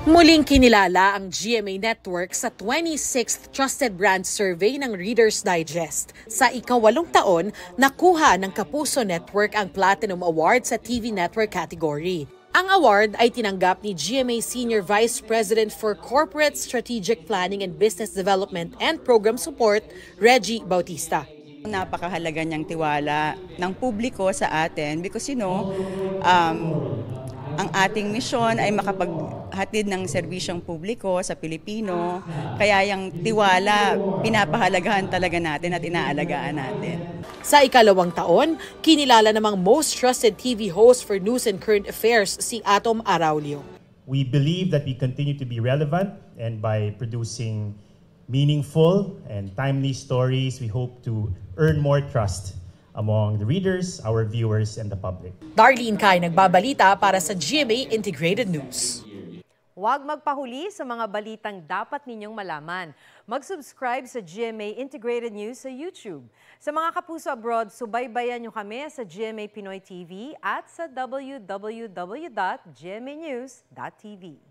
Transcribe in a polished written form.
Muling kinilala ang GMA Network sa 26th Trusted Brand Survey ng Reader's Digest. Sa ika-8 taon, nakuha ng Kapuso Network ang Platinum Award sa TV Network category. Ang award ay tinanggap ni GMA Senior Vice President for Corporate Strategic Planning and Business Development and Program Support, Reggie Bautista. Napakahalaga niyang tiwala ng publiko sa atin because ang ating misyon ay makapaghatid ng serbisyong publiko sa Pilipino. Kaya yung tiwala, pinapahalagahan talaga natin at inaalagaan natin. Sa ika-2 taon, kinilala namang most trusted TV host for news and current affairs si Atom Araulio. We believe that we continue to be relevant, and by producing meaningful and timely stories, we hope to earn more trust among the readers, our viewers, and the public. Darlene Kai nagbabalita para sa GMA Integrated News. Huwag magpahuli sa mga balitang dapat ninyong malaman. Mag-subscribe sa GMA Integrated News sa YouTube. Sa mga kapuso abroad, subaybayan nyo kami sa GMA Pinoy TV at sa www.gmanews.tv.